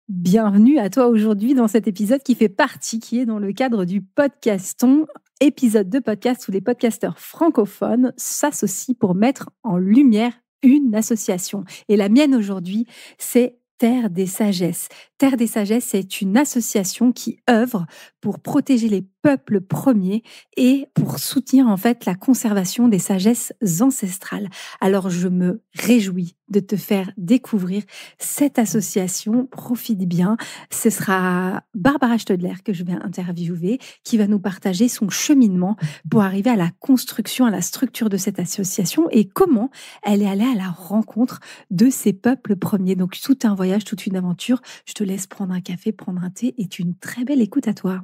Bienvenue à toi aujourd'hui dans cet épisode qui est dans le cadre du Podcaston, épisode de podcast où les podcasteurs francophones s'associent pour mettre en lumière une association. Et la mienne aujourd'hui, c'est Terre des Sagesses. Terre des Sagesses, c'est une association qui œuvre pour protéger les peuples premiers et pour soutenir en fait la conservation des sagesses ancestrales. Alors je me réjouis de te faire découvrir cette association. Profite bien. Ce sera Barbara Stodler que je vais interviewer, qui va nous partager son cheminement pour arriver à la construction, à la structure de cette association et comment elle est allée à la rencontre de ces peuples premiers. Donc tout un voyage, toute une aventure. Je te laisse prendre un café, prendre un thé et une très belle écoute à toi.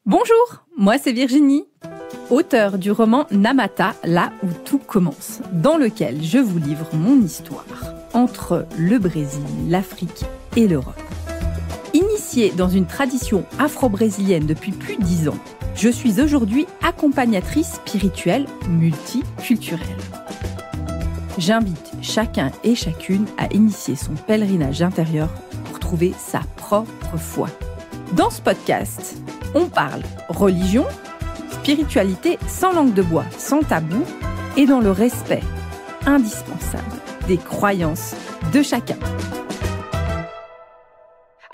Bonjour, moi c'est Virginie, auteure du roman Namata, là où tout commence, dans lequel je vous livre mon histoire entre le Brésil, l'Afrique et l'Europe. Initiée dans une tradition afro-brésilienne depuis plus de 10 ans, je suis aujourd'hui accompagnatrice spirituelle multiculturelle. J'invite chacun et chacune à initier son pèlerinage intérieur pour trouver sa propre foi. Dans ce podcast, on parle religion, spiritualité sans langue de bois, sans tabou et dans le respect indispensable des croyances de chacun.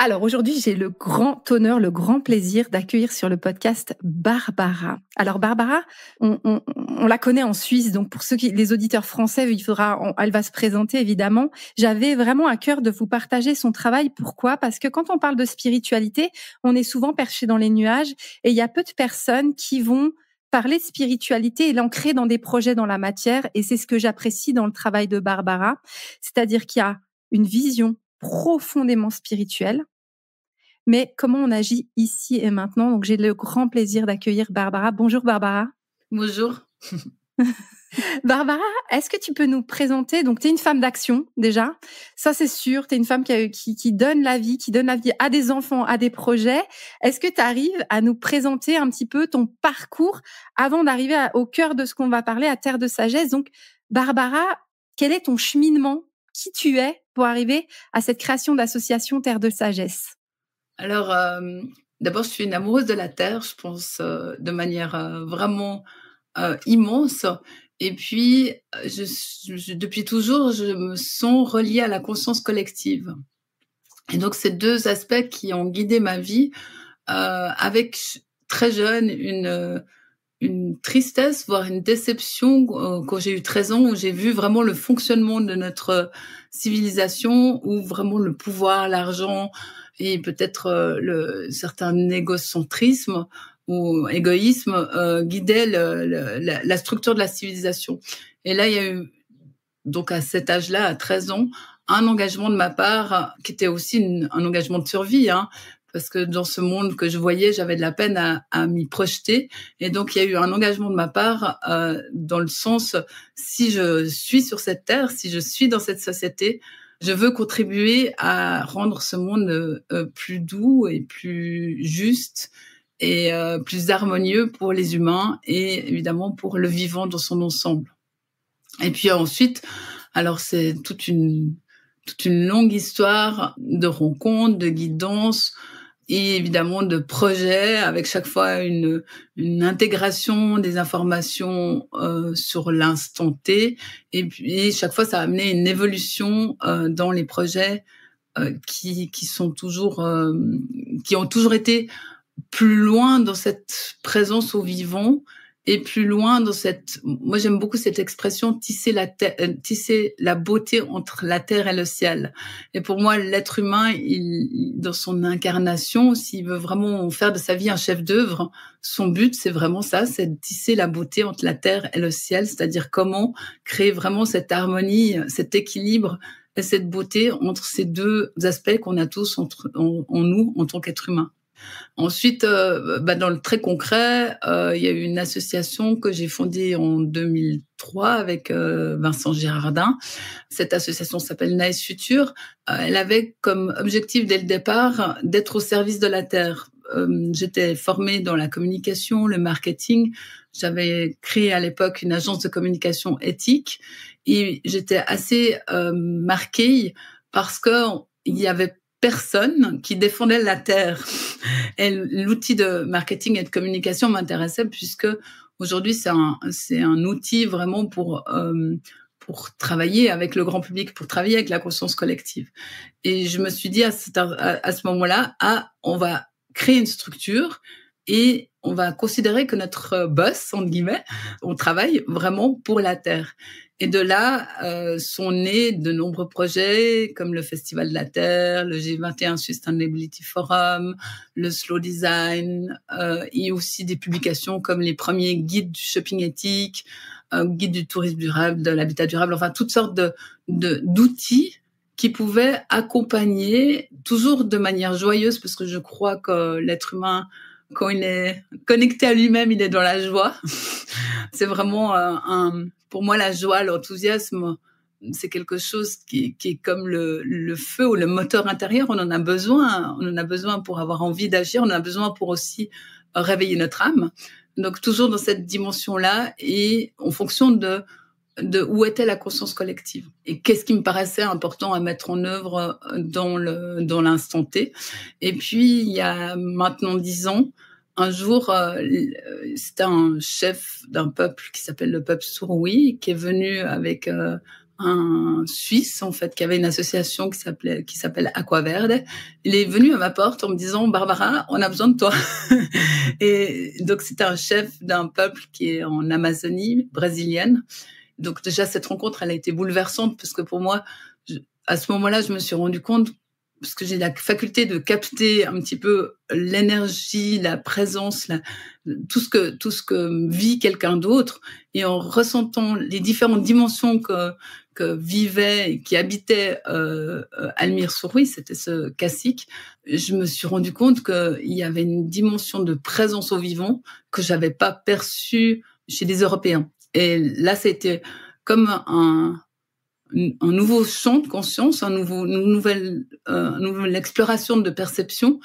Alors aujourd'hui, j'ai le grand honneur, le grand plaisir d'accueillir sur le podcast Barbara. Alors Barbara, on la connaît en Suisse, donc pour les auditeurs français, elle va se présenter évidemment. J'avais vraiment à cœur de vous partager son travail. Pourquoi ? Parce que quand on parle de spiritualité, on est souvent perché dans les nuages et il y a peu de personnes qui vont parler de spiritualité et l'ancrer dans des projets dans la matière. Et c'est ce que j'apprécie dans le travail de Barbara, c'est-à-dire qu'il y a une vision profondément spirituelle, mais comment on agit ici et maintenant. Donc, j'ai le grand plaisir d'accueillir Barbara. Bonjour Barbara. Bonjour. Barbara, est-ce que tu peux nous présenter, donc tu es une femme d'action déjà, ça c'est sûr, tu es une femme qui donne la vie, à des enfants, à des projets. Est-ce que tu arrives à nous présenter un petit peu ton parcours avant d'arriver au cœur de ce qu'on va parler, à Terre de Sagesse? Donc Barbara, quel est ton cheminement? Qui tu es pour arriver à cette création d'association Terre de Sagesse? Alors, d'abord, je suis une amoureuse de la Terre, je pense, de manière vraiment immense. Et puis, depuis toujours, je me sens reliée à la conscience collective. Et donc, c'est deux aspects qui ont guidé ma vie, avec très jeune une tristesse, voire une déception quand j'ai eu 13 ans, où j'ai vu vraiment le fonctionnement de notre civilisation, où vraiment le pouvoir, l'argent et peut-être certain égocentrisme ou égoïsme guidait la structure de la civilisation. Et là, il y a eu, donc à cet âge-là, à 13 ans, un engagement de ma part qui était aussi un engagement de survie, parce que dans ce monde que je voyais, j'avais de la peine à m'y projeter. Et donc, il y a eu un engagement de ma part dans le sens, si je suis sur cette terre, si je suis dans cette société, je veux contribuer à rendre ce monde plus doux et plus juste et plus harmonieux pour les humains et évidemment pour le vivant dans son ensemble. Et puis ensuite, alors c'est toute une longue histoire de rencontres, de guidance et évidemment de projets avec chaque fois une intégration des informations sur l'instant T. Et puis chaque fois, ça a amené une évolution dans les projets qui ont toujours été plus loin dans cette présence au vivant et plus loin dans moi j'aime beaucoup cette expression, tisser la beauté entre la terre et le ciel. Et pour moi, l'être humain, dans son incarnation, s'il veut vraiment faire de sa vie un chef d'œuvre, son but, c'est vraiment ça, c'est de tisser la beauté entre la terre et le ciel, c'est-à-dire comment créer vraiment cette harmonie, cet équilibre et cette beauté entre ces deux aspects qu'on a tous en nous en tant qu'être humain. Ensuite, dans le très concret, il y a eu une association que j'ai fondée en 2003 avec Vincent Girardin. Cette association s'appelle Nice Future. Elle avait comme objectif dès le départ d'être au service de la Terre. J'étais formée dans la communication, le marketing. J'avais créé à l'époque une agence de communication éthique et j'étais assez marquée parce que il y avait personnes qui défendaient la terre. Et l'outil de marketing et de communication m'intéressait puisque aujourd'hui, c'est un outil vraiment pour travailler avec le grand public, pour travailler avec la conscience collective. Et je me suis dit à ce moment-là, on va créer une structure et on va considérer que notre boss, entre guillemets, on travaille vraiment pour la Terre. Et de là sont nés de nombreux projets comme le Festival de la Terre, le G21 Sustainability Forum, le Slow Design, et aussi des publications comme les premiers guides du shopping éthique, guide du tourisme durable, de l'habitat durable, enfin toutes sortes d'outils qui pouvaient accompagner, toujours de manière joyeuse, parce que je crois que l'être humain, quand il est connecté à lui-même, il est dans la joie. C'est vraiment pour moi, la joie, l'enthousiasme, c'est quelque chose qui est comme le feu ou le moteur intérieur. On en a besoin. On en a besoin pour avoir envie d'agir. On en a besoin pour aussi réveiller notre âme. Donc, toujours dans cette dimension-là et en fonction de où était la conscience collective et qu'est-ce qui me paraissait important à mettre en œuvre dans l'instant T. Et puis, il y a maintenant 10 ans, un jour, c'était un chef d'un peuple qui s'appelle le peuple Surowi, qui est venu avec un Suisse, en fait, qui avait une association qui s'appelle Aquaverde. Il est venu à ma porte en me disant, Barbara, on a besoin de toi. Et donc, c'était un chef d'un peuple qui est en Amazonie brésilienne. Donc, déjà, cette rencontre, elle a été bouleversante parce que pour moi, à ce moment-là, je me suis rendu compte, parce que j'ai la faculté de capter un petit peu l'énergie, la présence, tout ce que vit quelqu'un d'autre, et en ressentant les différentes dimensions que vivait et qui habitait Almir Souroui, c'était ce cacique, je me suis rendu compte qu'il y avait une dimension de présence au vivant que j'avais pas perçue chez les Européens. Et là, c'était comme un nouveau champ de conscience, une nouvelle exploration de perception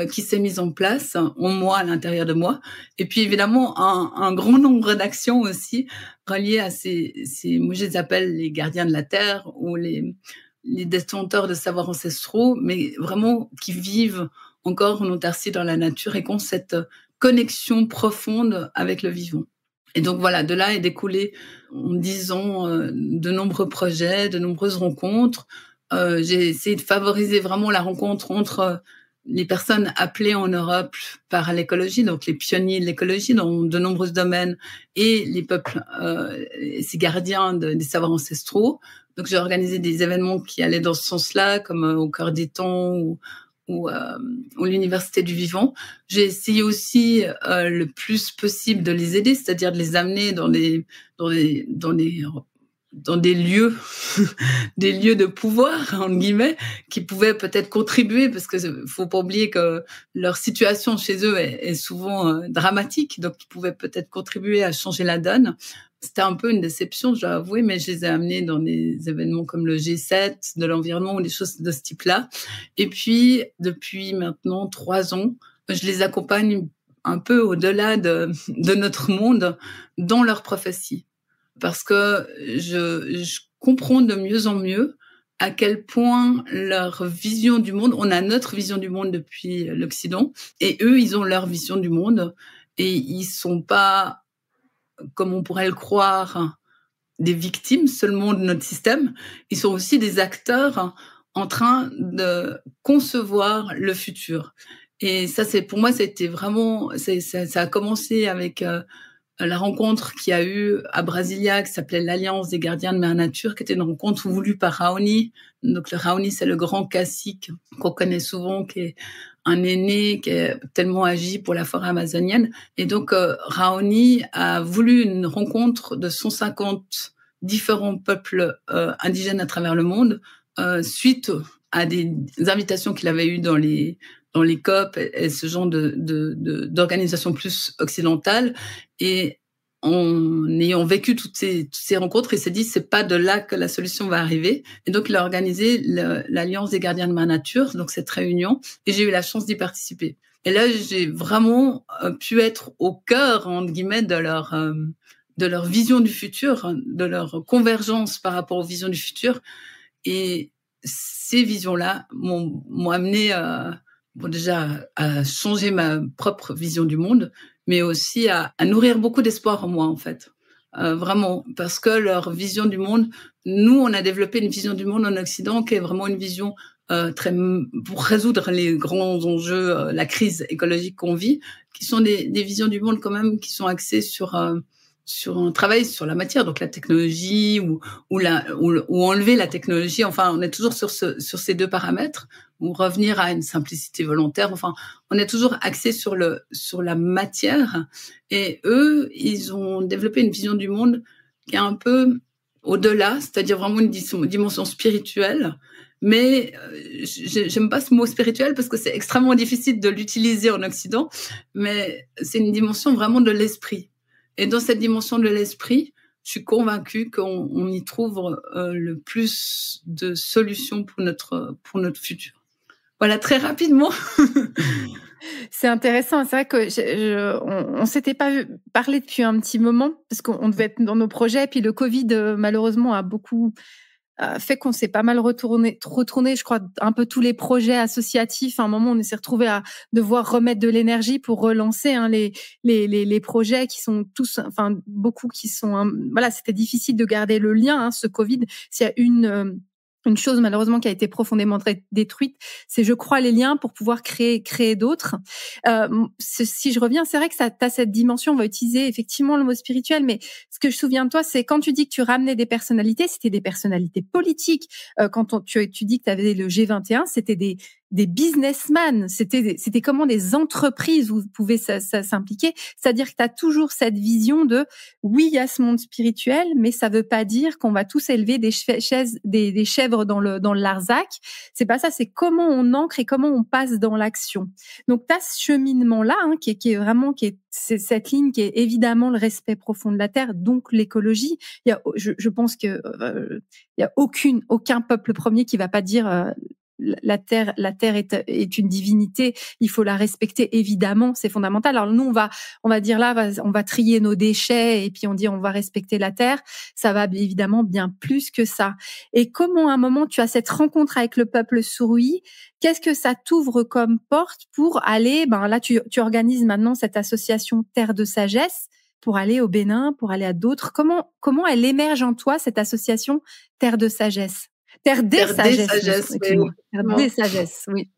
qui s'est mise en place en moi, à l'intérieur de moi. Et puis évidemment, un grand nombre d'actions aussi reliées à moi je les appelle les gardiens de la terre ou les détenteurs de savoirs ancestraux, mais vraiment qui vivent encore en autarcie dans la nature et qui ont cette connexion profonde avec le vivant. Et donc voilà, de là est découlé en 10 ans de nombreux projets, de nombreuses rencontres. J'ai essayé de favoriser vraiment la rencontre entre les personnes appelées en Europe par l'écologie, donc les pionniers de l'écologie dans de nombreux domaines, et les peuples, ces gardiens des savoirs ancestraux. Donc j'ai organisé des événements qui allaient dans ce sens-là, comme au Cœur des Temps ou l'Université du Vivant. J'ai essayé aussi le plus possible de les aider, c'est-à-dire de les amener dans des lieux des lieux de pouvoir, entre guillemets, qui pouvaient peut-être contribuer, parce que faut pas oublier que leur situation chez eux est souvent dramatique, donc ils pouvaient peut-être contribuer à changer la donne. C'était un peu une déception, je dois avouer, mais je les ai amenés dans des événements comme le G7 de l'environnement ou des choses de ce type-là. Et puis, depuis maintenant 3 ans, je les accompagne un peu au-delà de notre monde dans leur prophétie. Parce que je comprends de mieux en mieux à quel point leur vision du monde, on a notre vision du monde depuis l'Occident, et eux, ils ont leur vision du monde, et ils sont pas, comme on pourrait le croire, des victimes seulement de notre système. Ils sont aussi des acteurs en train de concevoir le futur. Et ça, pour moi, ça a été vraiment, ça a commencé avec la rencontre qu'il y a eu à Brasilia, qui s'appelait l'Alliance des gardiens de Mère Nature, qui était une rencontre voulue par Raoni. Donc le Raoni, c'est le grand cacique qu'on connaît souvent, qui est un aîné, qui est tellement agi pour la forêt amazonienne. Et donc Raoni a voulu une rencontre de 150 différents peuples indigènes à travers le monde, suite à des invitations qu'il avait eues dans les COP et ce genre d'organisations plus occidentales. Et en ayant vécu toutes ces rencontres, il s'est dit, c'est pas de là que la solution va arriver. Et donc, il a organisé l'Alliance des gardiens de Mère Nature, donc cette réunion, et j'ai eu la chance d'y participer. Et là, j'ai vraiment pu être au cœur, entre guillemets, de leur vision du futur, de leur convergence par rapport aux visions du futur. Et ces visions-là m'ont amené déjà à changer ma propre vision du monde, mais aussi à nourrir beaucoup d'espoir en moi, en fait. Vraiment, parce que leur vision du monde, nous, on a développé une vision du monde en Occident qui est vraiment une vision pour résoudre les grands enjeux, la crise écologique qu'on vit, qui sont des visions du monde quand même qui sont axées sur un travail sur la matière, donc la technologie ou enlever la technologie. Enfin, on est toujours sur ces deux paramètres, ou revenir à une simplicité volontaire. Enfin, on est toujours axé sur la matière. Et eux, ils ont développé une vision du monde qui est un peu au-delà, c'est-à-dire vraiment une dimension spirituelle. Mais j'aime pas ce mot spirituel parce que c'est extrêmement difficile de l'utiliser en Occident. Mais c'est une dimension vraiment de l'esprit. Et dans cette dimension de l'esprit, je suis convaincue qu'on y trouve le plus de solutions pour notre futur. Voilà, très rapidement. C'est intéressant. C'est vrai que on s'était pas parlé depuis un petit moment parce qu'on devait être dans nos projets. Puis le Covid, malheureusement, a beaucoup fait qu'on s'est pas mal retourné, je crois, un peu tous les projets associatifs. À un moment, on s'est retrouvé à devoir remettre de l'énergie pour relancer les projets qui sont tous, enfin beaucoup qui sont, voilà, c'était difficile de garder le lien. Ce Covid, s'il y a une chose malheureusement qui a été profondément détruite, c'est, je crois, les liens pour pouvoir créer d'autres. Si je reviens, c'est vrai que ça t'as cette dimension. On va utiliser effectivement le mot spirituel, mais ce que je me souviens de toi, c'est quand tu dis que tu ramenais des personnalités, c'était des personnalités politiques. Quand tu dis que tu avais le G21, c'était des businessmen, c'était comment des entreprises où vous pouvez s'impliquer. C'est-à-dire que tu as toujours cette vision de oui, il y a ce monde spirituel, mais ça veut pas dire qu'on va tous élever des chèvres dans le Larzac. C'est pas ça, c'est comment on ancre et comment on passe dans l'action. Donc tu as ce cheminement-là qui est vraiment c'est cette ligne qui est évidemment le respect profond de la terre, donc l'écologie. Je pense que il y a aucun peuple premier qui va pas dire la terre est une divinité, il faut la respecter, évidemment, c'est fondamental. Alors nous, on va dire là, on va trier nos déchets et puis on dit on va respecter la terre. Ça va évidemment bien plus que ça. Et comment à un moment tu as cette rencontre avec le peuple Suruí, qu'est-ce que ça t'ouvre comme porte pour aller, là tu organises maintenant cette association Terre de Sagesse pour aller au Bénin, pour aller à d'autres. Comment elle émerge en toi, cette association Terre de Sagesse? Terre des Sagesses, oui. Terre des Sagesses, oui.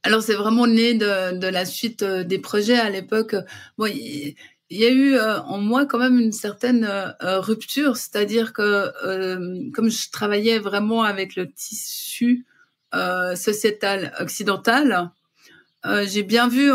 Alors, c'est vraiment né de la suite des projets à l'époque. Bon, il y a eu en moi quand même une certaine rupture, c'est-à-dire que comme je travaillais vraiment avec le tissu sociétal occidental, j'ai bien vu,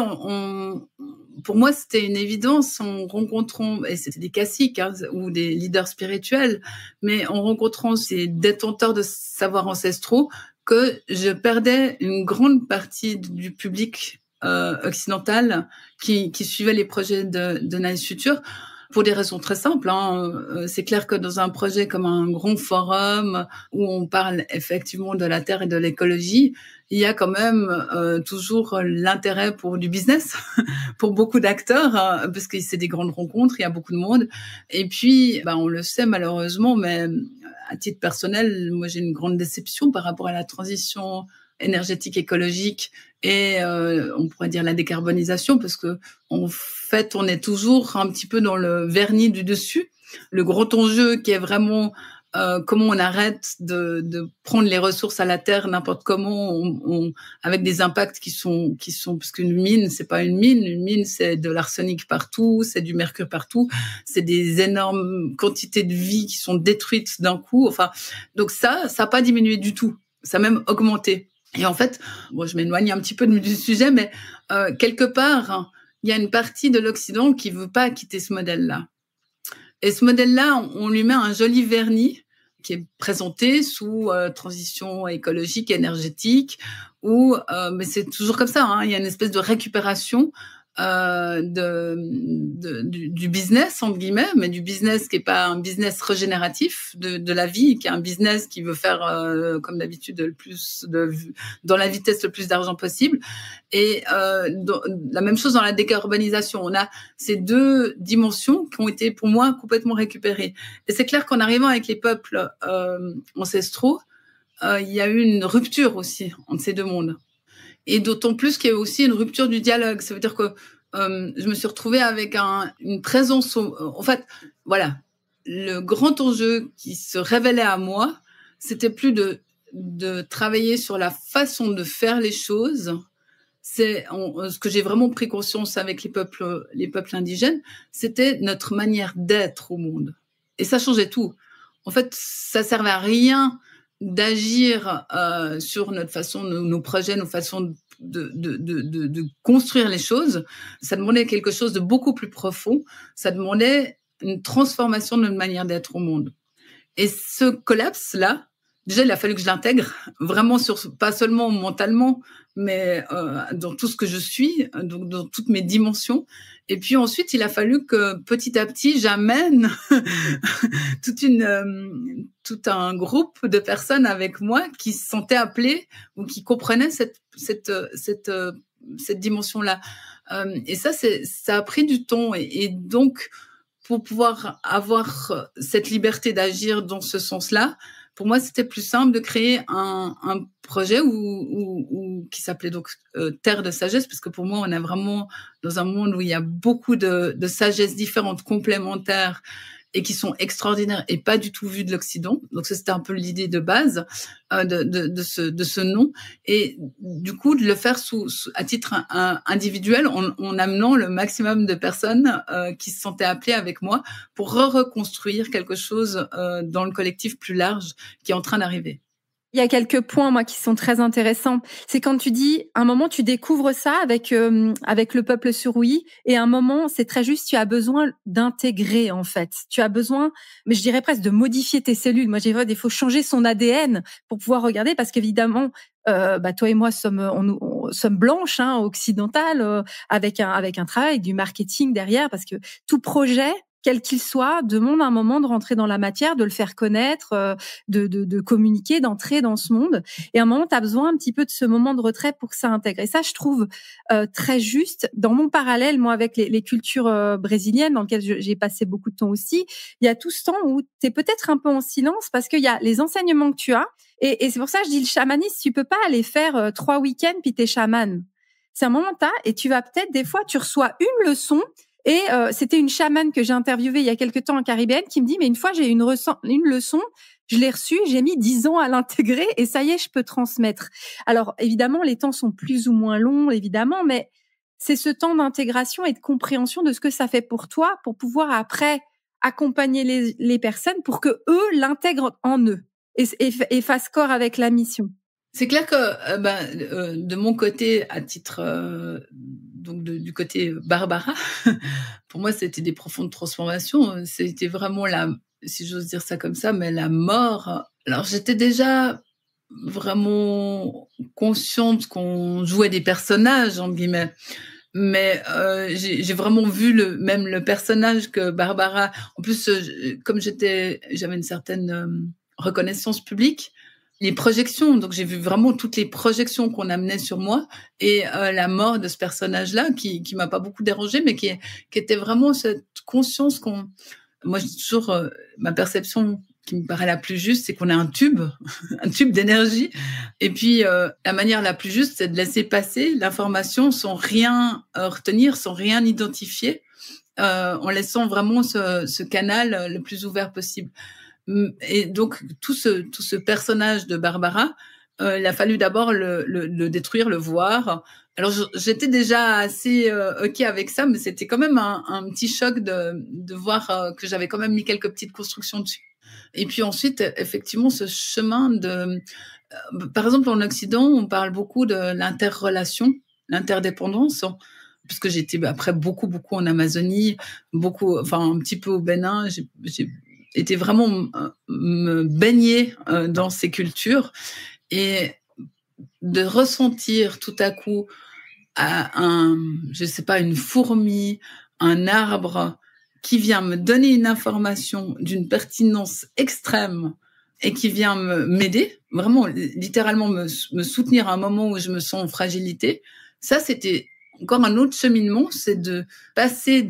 pour moi, c'était une évidence en rencontrant, et c'était des caciques ou des leaders spirituels, mais en rencontrant ces détenteurs de savoirs ancestraux, que je perdais une grande partie du public occidental qui suivait les projets de Nice Future. Pour des raisons très simples. C'est clair que dans un projet comme un grand forum où on parle effectivement de la terre et de l'écologie, il y a quand même toujours l'intérêt pour du business, pour beaucoup d'acteurs, parce que c'est des grandes rencontres, il y a beaucoup de monde. Et puis, on le sait malheureusement, mais à titre personnel, moi j'ai une grande déception par rapport à la transition énergétique, écologique et on pourrait dire la décarbonisation, parce que en fait on est toujours un petit peu dans le vernis du dessus. Le grand enjeu qui est vraiment comment on arrête de prendre les ressources à la terre n'importe comment, avec des impacts qui sont parce qu'une mine c'est pas une mine c'est de l'arsenic partout, c'est du mercure partout, c'est des énormes quantités de vie qui sont détruites d'un coup. Enfin, donc ça a pas diminué du tout, ça a même augmenté. Et en fait, je m'éloigne un petit peu du sujet, mais quelque part, il y a une partie de l'Occident qui veut pas quitter ce modèle-là. Et ce modèle-là, on lui met un joli vernis qui est présenté sous transition écologique, énergétique, mais c'est toujours comme ça. Il y a une espèce de récupération du business entre guillemets, mais du business qui est pas un business régénératif de la vie, qui est un business qui veut faire comme d'habitude dans la vitesse le plus d'argent possible. Et la même chose dans la décarbonisation. On a ces deux dimensions qui ont été pour moi complètement récupérées. Et c'est clair qu'en arrivant avec les peuples ancestraux, il y a eu une rupture aussi entre ces deux mondes. Et d'autant plus qu'il y a aussi une rupture du dialogue. Ça veut dire que je me suis retrouvée avec une présence. En fait, voilà, le grand enjeu qui se révélait à moi, c'était plus de travailler sur la façon de faire les choses. Ce que j'ai vraiment pris conscience avec les peuples indigènes, c'était notre manière d'être au monde. Et ça changeait tout. En fait, ça servait à rien d'agir sur notre façon, nos projets, nos façons de construire les choses. Ça demandait quelque chose de beaucoup plus profond. Ça demandait une transformation de notre manière d'être au monde. Et ce collapse-là, déjà, il a fallu que je l'intègre vraiment pas seulement mentalement, mais dans tout ce que je suis, donc dans toutes mes dimensions. Et puis ensuite, il a fallu que petit à petit, j'amène tout un groupe de personnes avec moi qui se sentaient appelées ou qui comprenaient cette dimension-là. Et ça a pris du temps. Et donc, pour pouvoir avoir cette liberté d'agir dans ce sens-là, pour moi, c'était plus simple de créer un projet qui s'appelait donc Terre de sagesse, parce que pour moi, on est vraiment dans un monde où il y a beaucoup de sagesse différentes, complémentaires, et qui sont extraordinaires et pas du tout vues de l'Occident. Donc ça, c'était un peu l'idée de base de ce nom. Et du coup, de le faire à titre individuel, en amenant le maximum de personnes qui se sentaient appelées avec moi pour reconstruire quelque chose dans le collectif plus large qui est en train d'arriver. Il y a quelques points, moi, qui sont très intéressants. C'est quand tu dis, à un moment, tu découvres ça avec le peuple Suroui, et à un moment, c'est très juste, tu as besoin d'intégrer, en fait. Tu as besoin, mais je dirais presque de modifier tes cellules. Moi, il faut changer son ADN pour pouvoir regarder, parce qu'évidemment, toi et moi on sommes blanches, hein, occidentales, avec un travail du marketing derrière, parce que tout projet, quel qu'il soit, demande un moment de rentrer dans la matière, de le faire connaître, de communiquer, d'entrer dans ce monde. Et à un moment, tu as besoin un petit peu de ce moment de retrait pour que ça intègre. Et ça, je trouve très juste. Dans mon parallèle, moi, avec les cultures brésiliennes, dans lesquelles j'ai passé beaucoup de temps aussi, il y a tout ce temps où tu es peut-être un peu en silence parce qu'il y a les enseignements que tu as. Et c'est pour ça que je dis le chamanisme, tu peux pas aller faire 3 week-ends puis t'es chaman. C'est un moment et tu vas peut-être, des fois, tu reçois une leçon. Et c'était une chamane que j'ai interviewée il y a quelque temps en Caribéenne qui me dit, mais une fois, j'ai une leçon, je l'ai reçue, j'ai mis 10 ans à l'intégrer et ça y est, je peux transmettre. Alors, évidemment, les temps sont plus ou moins longs, évidemment, mais c'est ce temps d'intégration et de compréhension de ce que ça fait pour toi, pour pouvoir après accompagner les personnes pour que eux l'intègrent en eux et fassent corps avec la mission. C'est clair que de mon côté, à titre donc du côté Barbara, pour moi, c'était des profondes transformations. C'était vraiment si j'ose dire ça comme ça, mais la mort. Alors, j'étais déjà vraiment consciente qu'on jouait des personnages, entre guillemets. Mais j'ai vraiment vu le personnage que Barbara. En plus, comme j'avais une certaine reconnaissance publique, les projections. Donc j'ai vu vraiment toutes les projections qu'on amenait sur moi et la mort de ce personnage-là qui m'a pas beaucoup dérangée, mais qui était vraiment cette conscience moi, j'ai toujours ma perception qui me paraît la plus juste, c'est qu'on a un tube d'énergie. Et puis, la manière la plus juste, c'est de laisser passer l'information sans rien retenir, sans rien identifier, en laissant vraiment ce canal le plus ouvert possible. Et donc, tout ce personnage de Barbara, il a fallu d'abord le détruire, le voir. Alors, j'étais déjà assez OK avec ça, mais c'était quand même un petit choc de voir que j'avais quand même mis quelques petites constructions dessus. Et puis ensuite, effectivement, ce chemin par exemple, en Occident, on parle beaucoup de l'interrelation, l'interdépendance, parce que j'étais après beaucoup en Amazonie, un petit peu au Bénin. J'ai été vraiment me baigner dans ces cultures et de ressentir tout à coup une fourmi, un arbre qui vient me donner une information d'une pertinence extrême et qui vient m'aider, vraiment littéralement me soutenir à un moment où je me sens en fragilité. Ça, c'était encore un autre cheminement, c'est de passer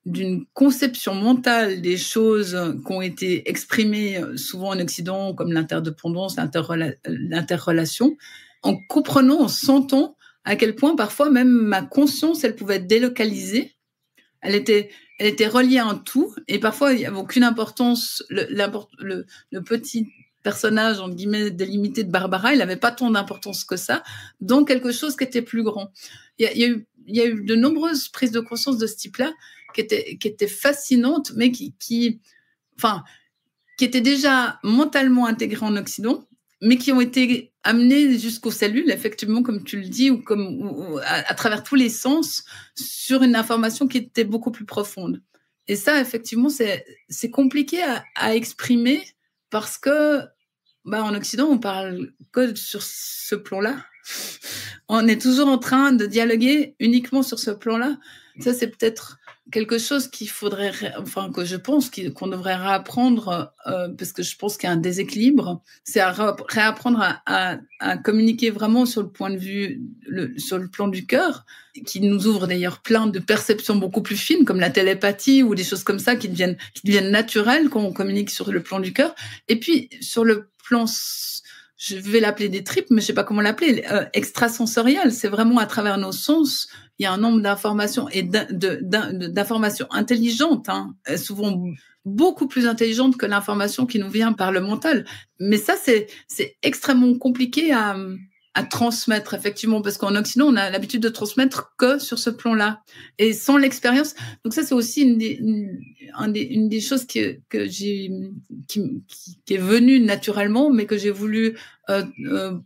d'une conception mentale des choses qui ont été exprimées souvent en Occident, comme l'interdépendance, l'interrelation, en comprenant, en sentant à quel point parfois même ma conscience, elle pouvait être délocalisée. Elle était reliée à un tout, et parfois il n'y avait aucune importance. Le petit personnage, en guillemets, délimité de Barbara, il n'avait pas tant d'importance que ça, dans quelque chose qui était plus grand. Il y a eu de nombreuses prises de conscience de ce type-là qui étaient fascinantes, mais qui étaient déjà mentalement intégrées en Occident, mais qui ont été amenées jusqu'aux cellules, effectivement, comme tu le dis, ou à travers tous les sens, sur une information qui était beaucoup plus profonde. Et ça, effectivement, c'est compliqué à exprimer parce que, en Occident, on parle que sur ce plan-là. On est toujours en train de dialoguer uniquement sur ce plan-là. Ça, c'est peut-être quelque chose qu'il faudrait, que je pense qu'on devrait réapprendre, parce que je pense qu'il y a un déséquilibre, c'est à réapprendre à communiquer vraiment sur le point de vue, sur le plan du cœur, qui nous ouvre d'ailleurs plein de perceptions beaucoup plus fines, comme la télépathie ou des choses comme ça qui deviennent naturelles quand on communique sur le plan du cœur. Et puis, sur le plan, je vais l'appeler des tripes, mais je sais pas comment l'appeler, extrasensoriel. C'est vraiment à travers nos sens. Il y a un nombre d'informations et d'informations intelligentes, souvent beaucoup plus intelligentes que l'information qui nous vient par le mental. Mais ça, c'est extrêmement compliqué à transmettre, effectivement, parce qu'en Occident, on a l'habitude de transmettre que sur ce plan-là et sans l'expérience. Donc ça, c'est aussi une des choses qui est venue naturellement, mais que j'ai voulu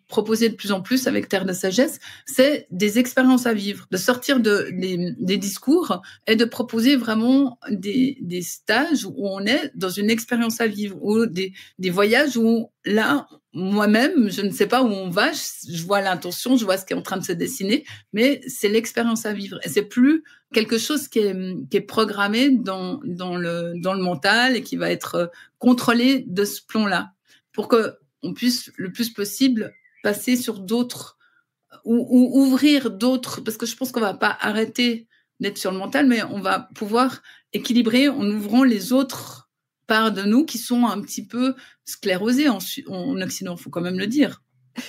proposer de plus en plus avec Terre de Sagesse, c'est des expériences à vivre, de sortir des discours et de proposer vraiment des stages où on est dans une expérience à vivre, ou des voyages où là, moi-même, je ne sais pas où on va, je vois l'intention, je vois ce qui est en train de se dessiner, mais c'est l'expérience à vivre. Et c'est plus quelque chose qui est programmé dans le mental et qui va être contrôlé de ce plan-là, pour que on puisse le plus possible passer sur d'autres, ou ouvrir d'autres, parce que je pense qu'on va pas arrêter d'être sur le mental, mais on va pouvoir équilibrer en ouvrant les autres parts de nous qui sont un petit peu sclérosées en Occident, faut quand même le dire.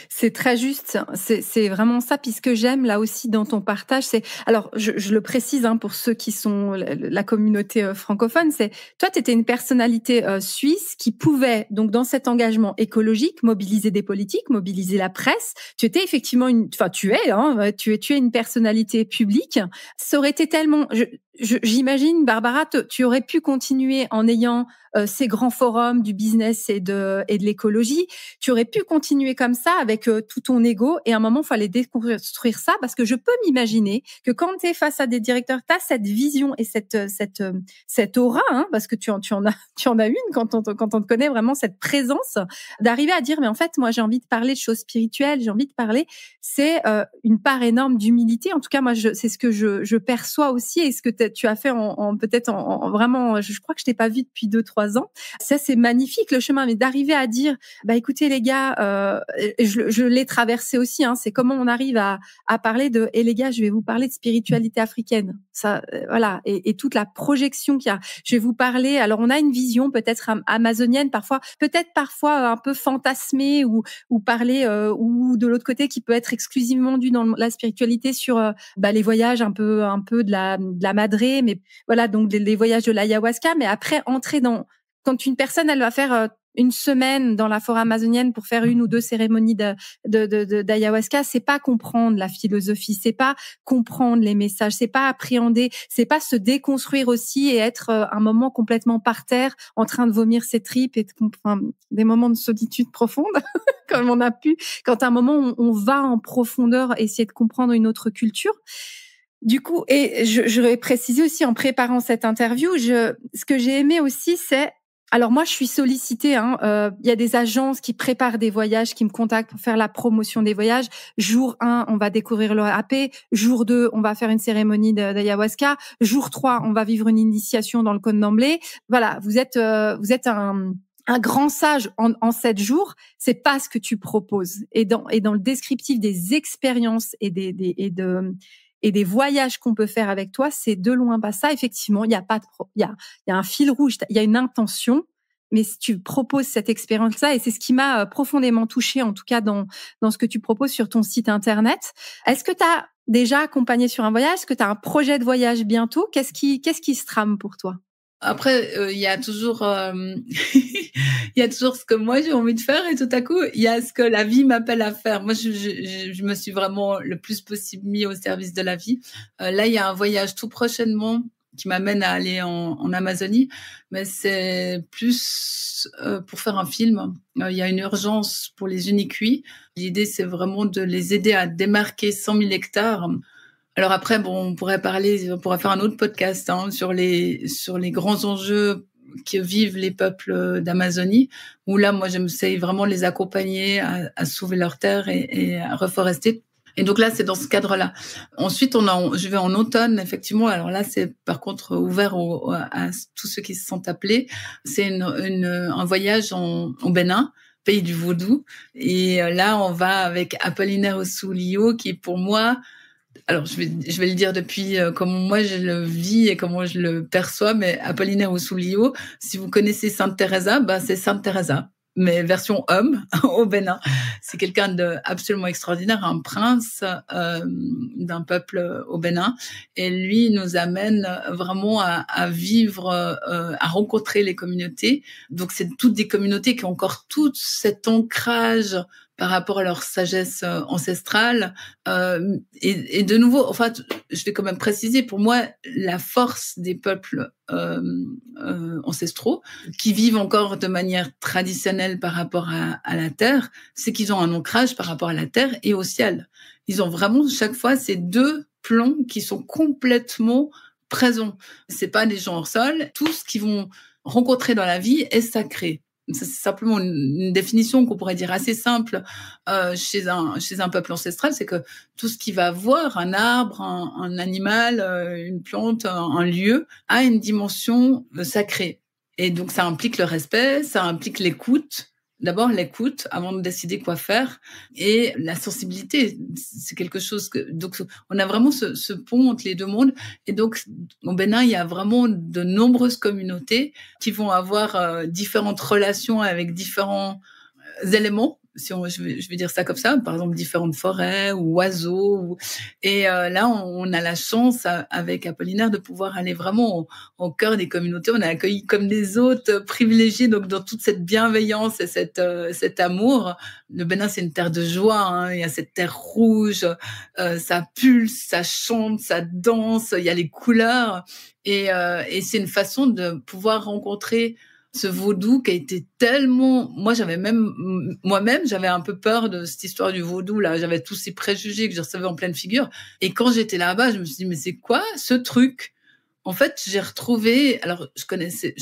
C'est très juste, c'est vraiment ça. Puis ce que j'aime là aussi dans ton partage, c'est, alors je le précise pour ceux qui sont la communauté francophone, c'est toi, tu étais une personnalité suisse qui pouvait donc dans cet engagement écologique mobiliser des politiques, mobiliser la presse. Tu étais effectivement tu es une personnalité publique. Ça aurait été tellement, j'imagine, Barbara, tu aurais pu continuer en ayant ces grands forums du business et de l'écologie. Tu aurais pu continuer comme ça avec tout ton ego, et à un moment, il fallait déconstruire ça, parce que je peux m'imaginer que quand tu es face à des directeurs, tu as cette vision et cette aura, parce que tu en as une quand on te connaît, vraiment cette présence, d'arriver à dire, mais en fait, moi, j'ai envie de parler de choses spirituelles, j'ai envie de parler, c'est une part énorme d'humilité. En tout cas, moi, c'est ce que je perçois aussi, et ce que tu as fait peut-être vraiment, je crois que je t'ai pas vu depuis 2-3 ans. Ça, c'est magnifique, le chemin, mais d'arriver à dire, écoutez les gars, je l'ai traversé aussi, c'est comment on arrive à parler de, les gars, je vais vous parler de spiritualité africaine. Ça, voilà, et toute la projection qu'il y a. Je vais vous parler, alors on a une vision peut-être amazonienne, peut-être parfois un peu fantasmée, ou parler, ou de l'autre côté qui peut être exclusivement dû dans la spiritualité sur les voyages un peu de la madré, mais voilà, donc les voyages de l'ayahuasca, mais après entrer quand une personne, elle va faire une semaine dans la forêt amazonienne pour faire 1 ou 2 cérémonies d'ayahuasca, c'est pas comprendre la philosophie, c'est pas comprendre les messages, c'est pas appréhender, c'est pas se déconstruire aussi et être un moment complètement par terre en train de vomir ses tripes, et des moments de solitude profonde comme on a pu, quand à un moment on va en profondeur essayer de comprendre une autre culture. Du coup, et je vais préciser aussi en préparant cette interview, ce que j'ai aimé aussi, c'est, alors moi je suis sollicitée, il y a des agences qui préparent des voyages, qui me contactent pour faire la promotion des voyages. Jour 1, on va découvrir le AP. Jour 2, on va faire une cérémonie d'ayahuasca. Jour 3, on va vivre une initiation dans le cône d'Amblay. Voilà, vous êtes un grand sage en 7 jours, c'est pas ce que tu proposes. Et dans le descriptif des expériences et et des voyages qu'on peut faire avec toi, c'est de loin pas ça. Effectivement, il y a pas de il y a un fil rouge, il y a une intention, mais si tu proposes cette expérience-là, et c'est ce qui m'a profondément touchée, en tout cas dans ce que tu proposes sur ton site internet. Est-ce que tu as déjà accompagné sur un voyage? Est-ce que tu as un projet de voyage bientôt? Qu'est-ce qui se trame pour toi? Après, il y a toujours, il y a toujours ce que moi j'ai envie de faire et tout à coup, il y a ce que la vie m'appelle à faire. Moi, je me suis vraiment le plus possible mis au service de la vie. Là, il y a un voyage tout prochainement qui m'amène à aller en Amazonie, mais c'est plus pour faire un film. Il y a une urgence pour les Unicui. L'idée, c'est vraiment de les aider à démarquer 100 000 hectares. Alors après, bon, on pourrait faire un autre podcast sur les grands enjeux que vivent les peuples d'Amazonie, où là, moi, j'essaie vraiment de les accompagner à sauver leurs terres et à reforester. Et donc là, c'est dans ce cadre-là. Ensuite, je vais en automne, effectivement. Alors là, c'est par contre ouvert à tous ceux qui se sentent appelés. C'est un voyage au Bénin, pays du vaudou. Et là, on va avec Apollinaire Ossou-Lio, qui pour moi, alors je vais le dire depuis comment moi je le vis et comment je le perçois, mais Apollinaire Ossou-Lio, si vous connaissez Sainte Teresa, c'est Sainte Teresa, mais version homme au Bénin. C'est quelqu'un de absolument extraordinaire, un prince d'un peuple au Bénin, et lui nous amène vraiment à vivre, à rencontrer les communautés. Donc c'est toutes des communautés qui ont encore tout cet ancrage par rapport à leur sagesse ancestrale. Et de nouveau, enfin, je vais quand même préciser, pour moi, la force des peuples ancestraux, qui vivent encore de manière traditionnelle par rapport à la terre, c'est qu'ils ont un ancrage par rapport à la terre et au ciel. Ils ont vraiment chaque fois ces deux plans qui sont complètement présents. C'est pas des gens hors sol. Tout ce qu'ils vont rencontrer dans la vie est sacré. C'est simplement une définition qu'on pourrait dire assez simple chez un peuple ancestral, c'est que tout ce qui va voir, un arbre, un animal, une plante, un lieu, a une dimension sacrée. Et donc ça implique le respect, ça implique l'écoute. D'abord l'écoute avant de décider quoi faire, et la sensibilité, c'est quelque chose que donc on a vraiment ce pont entre les deux mondes. Et donc au Bénin, il y a vraiment de nombreuses communautés qui vont avoir différentes relations avec différents éléments, je vais dire ça comme ça, par exemple différentes forêts ou oiseaux. Et là, on a la chance avec Apollinaire de pouvoir aller vraiment au cœur des communautés. On est accueillis comme des hôtes privilégiés, donc dans toute cette bienveillance et cet amour. Le Bénin, c'est une terre de joie. Il y a cette terre rouge, ça pulse, ça chante, ça danse. Il y a les couleurs, et c'est une façon de pouvoir rencontrer ce vaudou qui a été tellement... Moi-même, j'avais un peu peur de cette histoire du vaudou, là. J'avais tous ces préjugés que je recevais en pleine figure. Et quand j'étais là-bas, je me suis dit, mais c'est quoi ce truc? En fait, j'ai retrouvé... Alors, je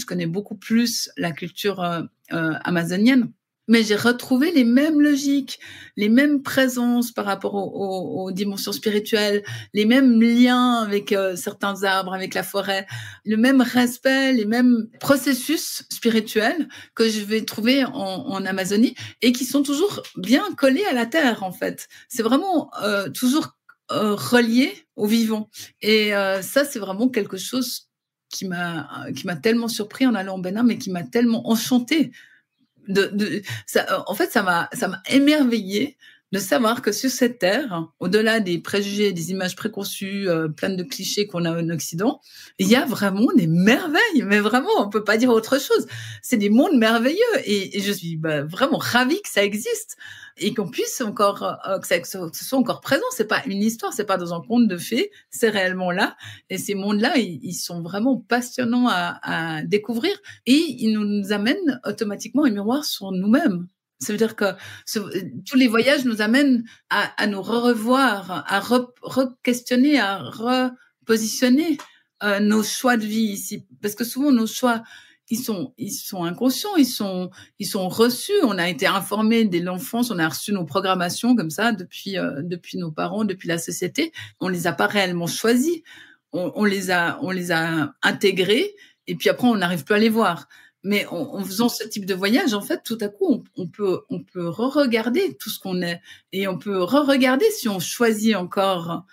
connais beaucoup plus la culture amazonienne, mais j'ai retrouvé les mêmes logiques, les mêmes présences par rapport aux dimensions spirituelles, les mêmes liens avec certains arbres, avec la forêt, le même respect, les mêmes processus spirituels que je vais trouver en Amazonie, et qui sont toujours bien collés à la terre, en fait. C'est vraiment toujours relié au vivant. Et ça, c'est vraiment quelque chose qui m'a tellement surpris en allant au Bénin, mais qui m'a tellement enchantée. En fait, ça m'a émerveillée de savoir que sur cette terre, au-delà des préjugés, des images préconçues, pleines de clichés qu'on a en Occident, il y a vraiment des merveilles. Mais vraiment, on peut pas dire autre chose. C'est des mondes merveilleux, et je suis vraiment ravie que ça existe et qu'on puisse encore que ce soit encore présent. C'est pas une histoire, c'est pas dans un conte de fées, c'est réellement là. Et ces mondes-là, ils sont vraiment passionnants à découvrir, et ils nous amènent automatiquement un miroir sur nous-mêmes. Ça veut dire que tous les voyages nous amènent à nous revoir, à re-questionner, à repositionner nos choix de vie ici. Parce que souvent, nos choix, ils sont inconscients, ils sont reçus. On a été informés dès l'enfance, on a reçu nos programmations comme ça depuis nos parents, depuis la société. On les a pas réellement choisis. On les a intégrés, et puis après, on n'arrive plus à les voir. Mais en faisant ce type de voyage, en fait, tout à coup, on peut re-regarder tout ce qu'on est, et on peut re-regarder si on choisit encore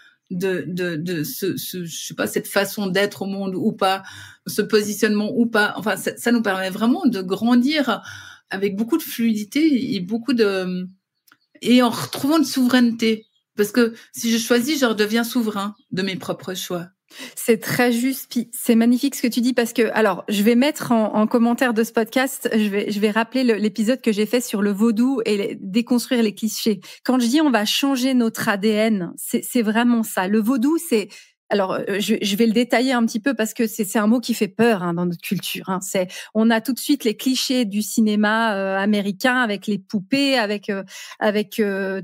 je sais pas, cette façon d'être au monde ou pas, ce positionnement ou pas. Enfin, ça nous permet vraiment de grandir avec beaucoup de fluidité et en retrouvant une souveraineté. Parce que si je choisis, je redeviens souverain de mes propres choix. C'est très juste, puis c'est magnifique ce que tu dis parce que, alors, je vais mettre en commentaire de ce podcast, je vais rappeler l'épisode que j'ai fait sur le vaudou et déconstruire les clichés. Quand je dis on va changer notre ADN, c'est vraiment ça. Le vaudou, c'est, alors, je vais le détailler un petit peu parce que c'est un mot qui fait peur dans notre culture. On a tout de suite les clichés du cinéma américain avec les poupées, avec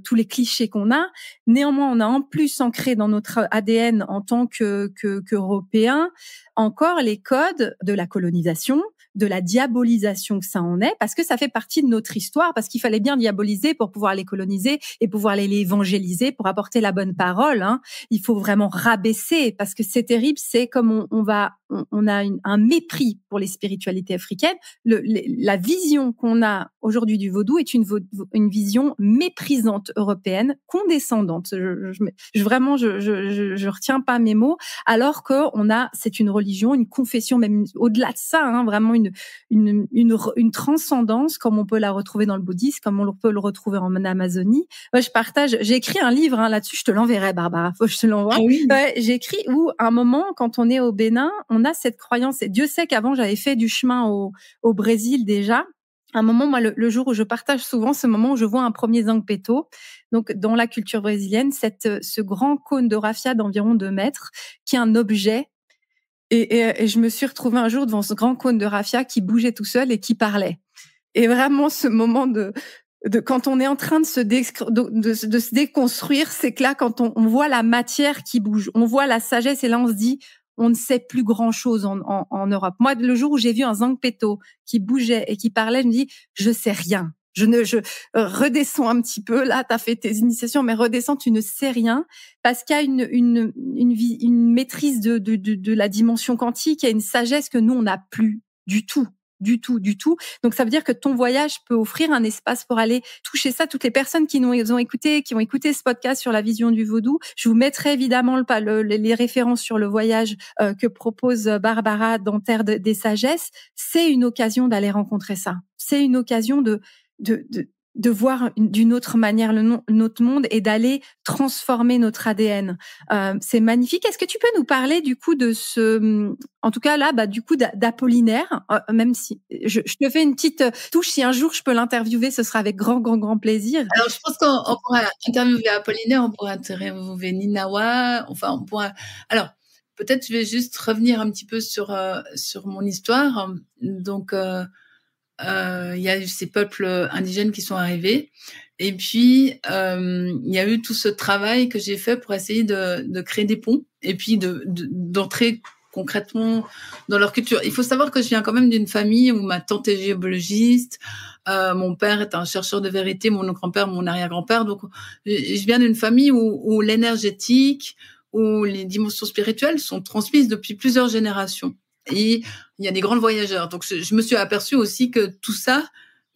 tous les clichés qu'on a. Néanmoins, on a en plus ancré dans notre ADN en tant qu'Européens encore les codes de la colonisation, de la diabolisation que ça en est, parce que ça fait partie de notre histoire, parce qu'il fallait bien diaboliser pour pouvoir les coloniser et pouvoir les évangéliser, pour apporter la bonne parole. Il faut vraiment rabaisser, parce que c'est terrible, c'est comme on a un mépris pour les spiritualités africaines. La vision qu'on a aujourd'hui du vaudou est une vision méprisante européenne, condescendante. Je retiens pas mes mots, alors que c'est une religion, une confession, même au-delà de ça, vraiment une transcendance, comme on peut la retrouver dans le bouddhisme, comme on peut le retrouver en Amazonie. Moi, j'ai écrit un livre là-dessus, je te l'enverrai, Barbara, faut que je te l'envoie. Ah oui. Ouais, j'ai écrit où, à un moment, quand on est au Bénin, on a cette croyance, et Dieu sait qu'avant, j'avais fait du chemin au Brésil déjà. À un moment, moi, le jour où je partage souvent, ce moment où je vois un premier zangpeto, donc dans la culture brésilienne, ce grand cône de raffia d'environ 2 mètres, qui est un objet. Et je me suis retrouvée un jour devant ce grand cône de raffia qui bougeait tout seul et qui parlait. Et vraiment, ce moment de quand on est en train de se déconstruire, c'est que là, quand on voit la matière qui bouge, on voit la sagesse, et là, on se dit, on ne sait plus grand-chose en Europe. Moi, le jour où j'ai vu un zangpeto qui bougeait et qui parlait, je me dis, je sais rien. Je redescends un petit peu. Là, t'as fait tes initiations, mais redescends, tu ne sais rien, parce qu'il y a une maîtrise de la dimension quantique, il y a une sagesse que nous, on n'a plus du tout. Du tout. Donc, ça veut dire que ton voyage peut offrir un espace pour aller toucher ça. Toutes les personnes qui ont écouté ce podcast sur la vision du vaudou, je vous mettrai évidemment les références sur le voyage que propose Barbara dans Terre des Sagesses. C'est une occasion d'aller rencontrer ça. C'est une occasion de voir d'une autre manière notre monde et d'aller transformer notre ADN. C'est magnifique. Est-ce que tu peux nous parler du coup en tout cas là, du coup d'Apollinaire, même si je te fais une petite touche, si un jour je peux l'interviewer, ce sera avec grand plaisir. Alors, je pense qu'on pourra interviewer Apollinaire, on pourra interviewer Ninawa, enfin, on pourra... Alors, peut-être je vais juste revenir un petit peu sur mon histoire. Donc, il y a eu ces peuples indigènes qui sont arrivés. Et puis, il y a eu tout ce travail que j'ai fait pour essayer de créer des ponts et puis d'entrer concrètement dans leur culture. Il faut savoir que je viens quand même d'une famille où ma tante est géobiologiste, mon père est un chercheur de vérité, mon grand-père, mon arrière-grand-père. Donc, je viens d'une famille où l'énergétique, où les dimensions spirituelles sont transmises depuis plusieurs générations. Et il y a des grands voyageurs. Donc, je me suis aperçue aussi que tout ça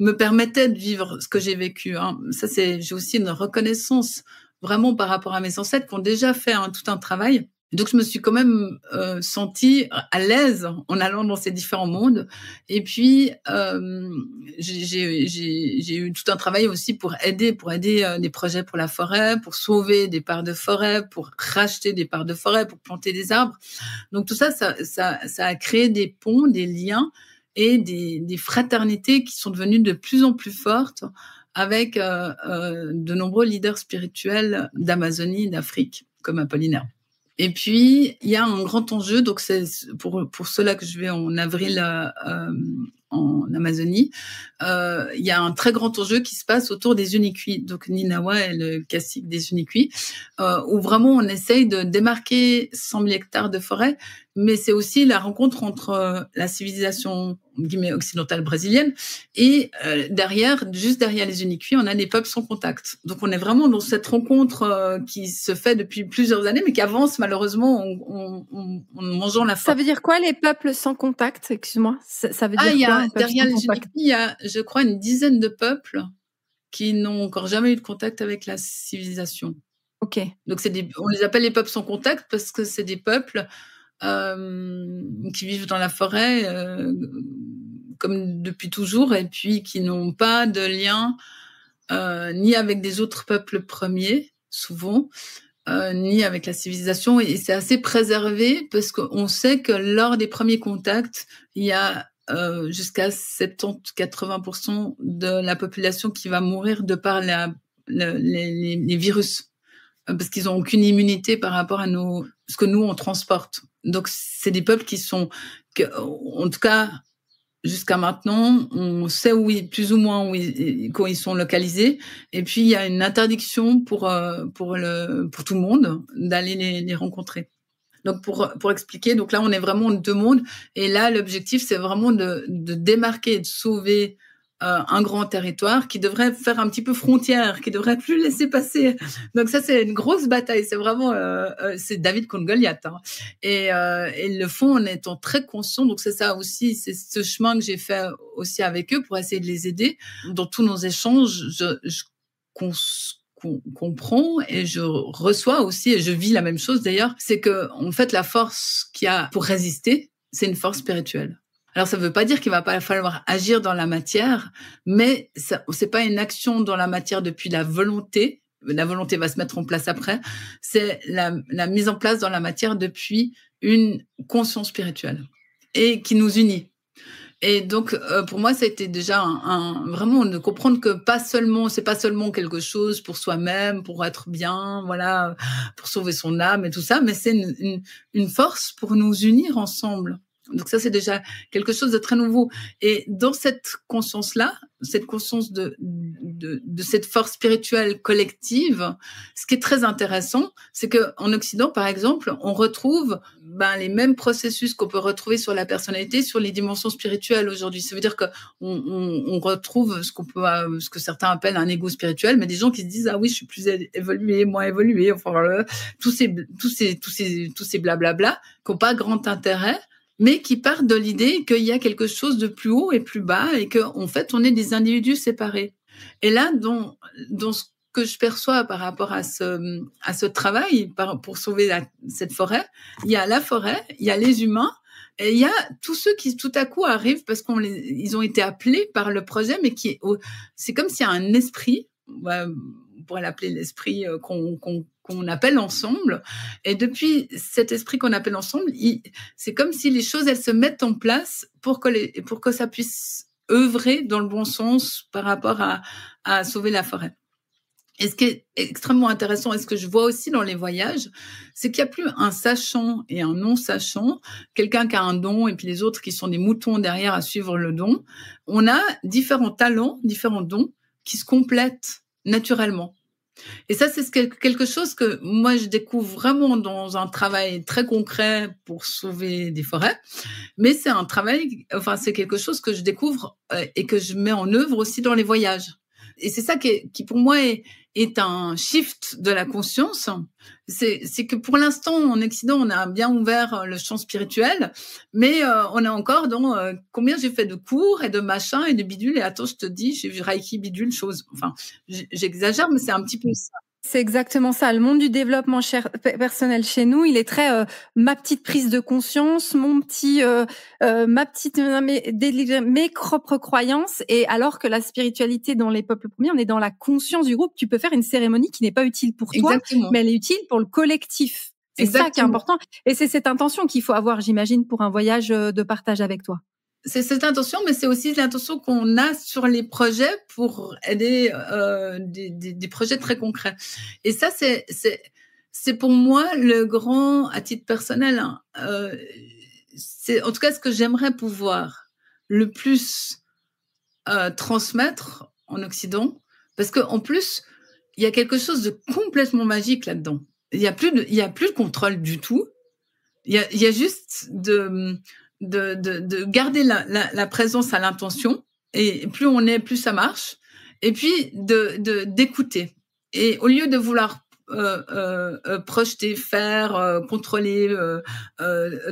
me permettait de vivre ce que j'ai vécu. Ça, j'ai aussi une reconnaissance vraiment par rapport à mes ancêtres qui ont déjà fait tout un travail. Donc, je me suis quand même sentie à l'aise en allant dans ces différents mondes. Et puis, j'ai eu tout un travail aussi pour aider des projets pour la forêt, pour sauver des parts de forêt, pour racheter des parts de forêt, pour planter des arbres. Donc, tout ça a créé des ponts, des liens et des fraternités qui sont devenues de plus en plus fortes avec de nombreux leaders spirituels d'Amazonie, d'Afrique, comme Apollinaire. Et puis, il y a un grand enjeu, donc c'est pour cela que je vais en avril en Amazonie. Il y a un très grand enjeu qui se passe autour des Unicuis. Donc, Ninawa est le cacique des Unicuis, où vraiment on essaye de démarquer 100 000 hectares de forêt, mais c'est aussi la rencontre entre la civilisation occidentale brésilienne et juste derrière les Unicuis, on a des peuples sans contact. Donc, on est vraiment dans cette rencontre qui se fait depuis plusieurs années, mais qui avance malheureusement en mangeant la forêt. Ça veut dire quoi, les peuples sans contact? Excuse-moi. Ça veut dire quoi? Derrière les Unicuis, il y a, je crois, une dizaine de peuples qui n'ont encore jamais eu de contact avec la civilisation. OK. Donc on les appelle les peuples sans contact parce que c'est des peuples qui vivent dans la forêt comme depuis toujours et puis qui n'ont pas de lien ni avec des autres peuples premiers, souvent, ni avec la civilisation. Et c'est assez préservé parce qu'on sait que lors des premiers contacts, il y a jusqu'à 70-80% de la population qui va mourir de par les virus. Parce qu'ils n'ont aucune immunité par rapport à ce que nous, on transporte. Donc, c'est des peuples en tout cas, jusqu'à maintenant, on sait plus ou moins quand ils sont localisés. Et puis, il y a une interdiction pour tout le monde d'aller les rencontrer. Donc, pour expliquer, donc là, on est vraiment en deux mondes. Et là, l'objectif, c'est vraiment de démarquer et de sauver un grand territoire qui devrait faire un petit peu frontière, qui devrait plus laisser passer. Donc ça, c'est une grosse bataille. C'est vraiment, c'est David contre Goliath. Hein. Et ils le font en étant très conscients. Donc c'est ça aussi, c'est ce chemin que j'ai fait aussi avec eux pour essayer de les aider. Dans tous nos échanges, je comprends et je reçois aussi, et je vis la même chose d'ailleurs, c'est que en fait la force qu'il y a pour résister, c'est une force spirituelle. Alors, ça ne veut pas dire qu'il va pas falloir agir dans la matière, mais c'est pas une action dans la matière depuis la volonté. La volonté va se mettre en place après. C'est la mise en place dans la matière depuis une conscience spirituelle et qui nous unit. Et donc, pour moi, ça a été déjà vraiment de comprendre que c'est pas seulement quelque chose pour soi-même, pour être bien, voilà, pour sauver son âme et tout ça, mais c'est une force pour nous unir ensemble. Donc ça, c'est déjà quelque chose de très nouveau. Et dans cette conscience-là, cette conscience de cette force spirituelle collective, ce qui est très intéressant, c'est que en Occident, par exemple, on retrouve les mêmes processus qu'on peut retrouver sur la personnalité, sur les dimensions spirituelles aujourd'hui. Ça veut dire que on retrouve ce que certains appellent un ego spirituel, mais des gens qui se disent ah oui, je suis plus évolué, moins évolué, enfin voilà, tous ces blablabla qui n'ont pas grand intérêt, mais qui partent de l'idée qu'il y a quelque chose de plus haut et plus bas et qu'en fait, on est des individus séparés. Et là, dans ce que je perçois par rapport à ce travail pour sauver cette forêt, il y a la forêt, il y a les humains, et il y a tous ceux qui tout à coup arrivent parce ils ont été appelés par le projet, mais c'est comme s'il y a un esprit, on pourrait l'appeler l'esprit qu'on appelle ensemble. Et depuis cet esprit qu'on appelle ensemble, c'est comme si les choses, elles se mettent en place pour que ça puisse œuvrer dans le bon sens par rapport à sauver la forêt. Et ce qui est extrêmement intéressant, et ce que je vois aussi dans les voyages, c'est qu'il n'y a plus un sachant et un non-sachant, quelqu'un qui a un don et puis les autres qui sont des moutons derrière à suivre le don. On a différents talents, différents dons qui se complètent naturellement. Et ça, c'est quelque chose que moi, je découvre vraiment dans un travail très concret pour sauver des forêts. Mais c'est c'est quelque chose que je découvre et que je mets en œuvre aussi dans les voyages. Et c'est ça qui pour moi, est un shift de la conscience. C'est que pour l'instant, en Occident, on a bien ouvert le champ spirituel, mais on est encore dans combien j'ai fait de cours et de machins et de bidules. Et attends, je te dis, j'ai vu Reiki, bidule, chose. Enfin, j'exagère, mais c'est un petit peu ça. C'est exactement ça. Le monde du développement personnel chez nous, il est très ma petite prise de conscience, mes propres croyances. Et alors que la spiritualité dans les peuples premiers, on est dans la conscience du groupe. Tu peux faire une cérémonie qui n'est pas utile pour toi, mais elle est utile pour le collectif. C'est ça qui est important. Et c'est cette intention qu'il faut avoir, j'imagine, pour un voyage de partage avec toi. C'est cette intention, mais c'est aussi l'intention qu'on a sur les projets pour aider des projets très concrets. Et ça, c'est pour moi le grand, à titre personnel, c'est en tout cas ce que j'aimerais pouvoir le plus transmettre en Occident, parce qu'en plus, il y a quelque chose de complètement magique là-dedans. Il y a plus de contrôle du tout. Il y a juste de garder la présence à l'intention, et plus on est, plus ça marche, et puis d'écouter. Et au lieu de vouloir projeter, faire, contrôler,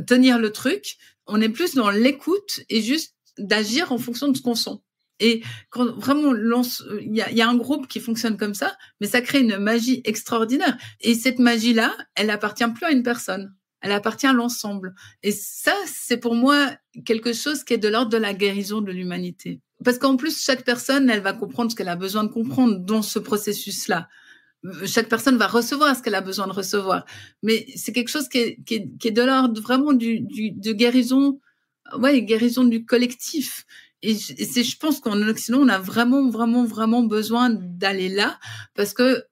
tenir le truc, on est plus dans l'écoute et juste d'agir en fonction de ce qu'on sent. Et quand vraiment il y a un groupe qui fonctionne comme ça, mais ça crée une magie extraordinaire. Et cette magie-là, elle appartient plus à une personne. Elle appartient à l'ensemble. Et ça, c'est pour moi quelque chose qui est de l'ordre de la guérison de l'humanité. Parce qu'en plus, chaque personne, elle va comprendre ce qu'elle a besoin de comprendre dans ce processus-là. Chaque personne va recevoir ce qu'elle a besoin de recevoir. Mais c'est quelque chose qui est de l'ordre vraiment de guérison, ouais, guérison du collectif. Et je pense qu'en Occident, on a vraiment, vraiment, vraiment besoin d'aller là parce que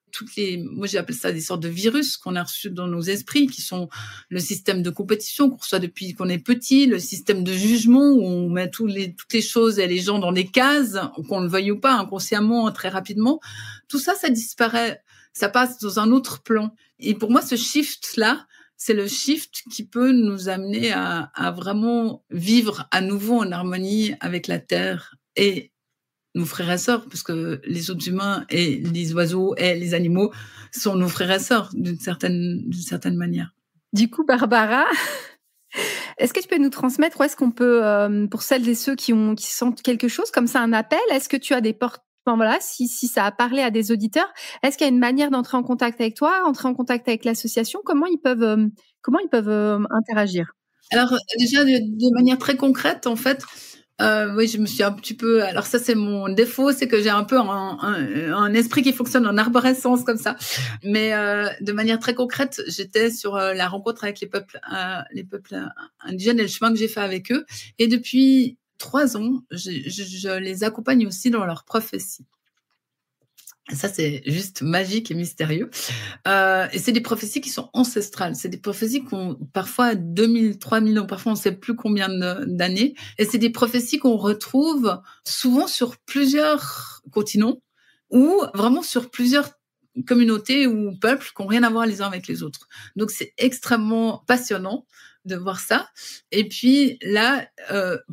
moi j'appelle ça des sortes de virus qu'on a reçus dans nos esprits, qui sont le système de compétition qu'on reçoit depuis qu'on est petit, le système de jugement où on met toutes les choses et les gens dans des cases, qu'on le veuille ou pas, inconsciemment, très rapidement. Tout ça, ça disparaît. Ça passe dans un autre plan. Et pour moi, ce shift-là, c'est le shift qui peut nous amener à vraiment vivre à nouveau en harmonie avec la Terre et nos frères et sœurs, parce que les autres humains et les oiseaux et les animaux sont nos frères et sœurs d'une certaine manière. Du coup, Barbara, est-ce que tu peux nous transmettre, où est-ce qu'on peut, pour celles et ceux qui sentent quelque chose comme ça, un appel, est-ce que tu as des portes, enfin, voilà, si ça a parlé à des auditeurs, est-ce qu'il y a une manière d'entrer en contact avec toi, entrer en contact avec l'association? Comment ils peuvent interagir? Alors déjà de manière très concrète, en fait, oui, je me suis un petit peu. Alors ça, c'est mon défaut, c'est que j'ai un peu un esprit qui fonctionne en arborescence comme ça. Mais de manière très concrète, j'étais sur la rencontre avec les peuples indigènes et le chemin que j'ai fait avec eux. Et depuis 3 ans, je les accompagne aussi dans leur prophétie. Ça, c'est juste magique et mystérieux. Et c'est des prophéties qui sont ancestrales. C'est des prophéties qui ont parfois 2000, 3000 ans, parfois on ne sait plus combien d'années. Et c'est des prophéties qu'on retrouve souvent sur plusieurs continents ou vraiment sur plusieurs communautés ou peuples qui n'ont rien à voir les uns avec les autres. Donc, c'est extrêmement passionnant de voir ça. Et puis là,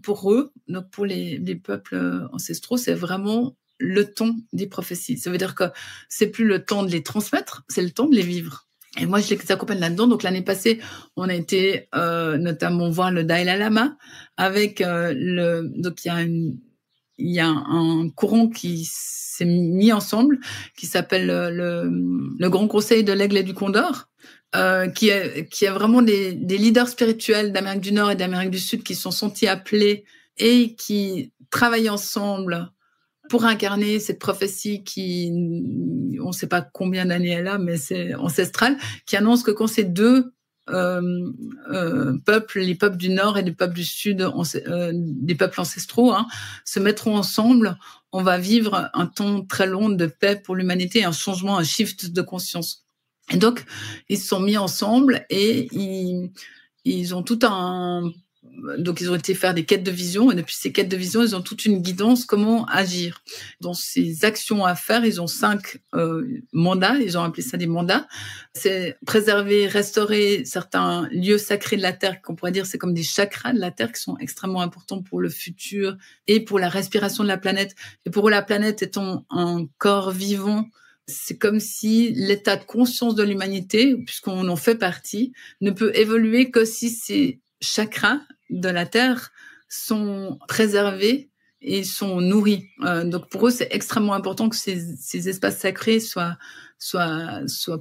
pour eux, donc pour les peuples ancestraux, c'est vraiment le temps des prophéties. Ça veut dire que c'est plus le temps de les transmettre, c'est le temps de les vivre. Et moi, je les accompagne là-dedans. Donc, l'année passée, on a été notamment voir le Dalai Lama avec donc il y a un courant qui s'est mis ensemble, qui s'appelle le Grand Conseil de l'Aigle et du Condor, qui est vraiment des leaders spirituels d'Amérique du Nord et d'Amérique du Sud qui se sont sentis appelés et qui travaillent ensemble pour incarner cette prophétie qui, on ne sait pas combien d'années elle a, mais c'est ancestral, qui annonce que quand ces deux peuples, les peuples du Nord et les peuples du Sud, des peuples ancestraux, se mettront ensemble, on va vivre un temps très long de paix pour l'humanité, un changement, un shift de conscience. Et donc, ils se sont mis ensemble et ils ont tout donc, ils ont été faire des quêtes de vision et depuis ces quêtes de vision, ils ont toute une guidance comment agir. Dans ces actions à faire, ils ont 5 mandats, ils ont appelé ça des mandats. C'est préserver, restaurer certains lieux sacrés de la Terre, qu'on pourrait dire c'est comme des chakras de la Terre qui sont extrêmement importants pour le futur et pour la respiration de la planète. Et pour eux, la planète étant un corps vivant, c'est comme si l'état de conscience de l'humanité, puisqu'on en fait partie, ne peut évoluer que si ces chakras de la Terre sont préservés et sont nourris. Donc pour eux, c'est extrêmement important que ces espaces sacrés soient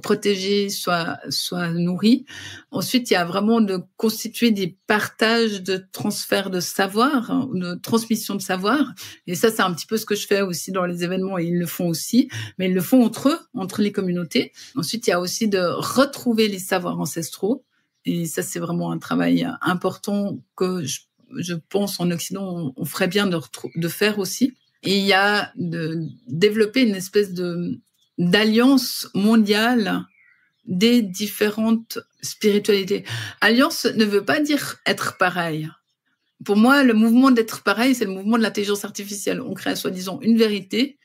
protégés, soient nourris. Ensuite, il y a vraiment de constituer des partages de transfert de savoir, de transmission de savoir. Et ça, c'est un petit peu ce que je fais aussi dans les événements et ils le font aussi, mais ils le font entre eux, entre les communautés. Ensuite, il y a aussi de retrouver les savoirs ancestraux. Et ça, c'est vraiment un travail important que je pense en Occident, on ferait bien de faire aussi. Et il y a de développer une espèce d'alliance mondiale des différentes spiritualités. Alliance ne veut pas dire être pareil. Pour moi, le mouvement d'être pareil, c'est le mouvement de l'intelligence artificielle. On crée soi-disant une vérité,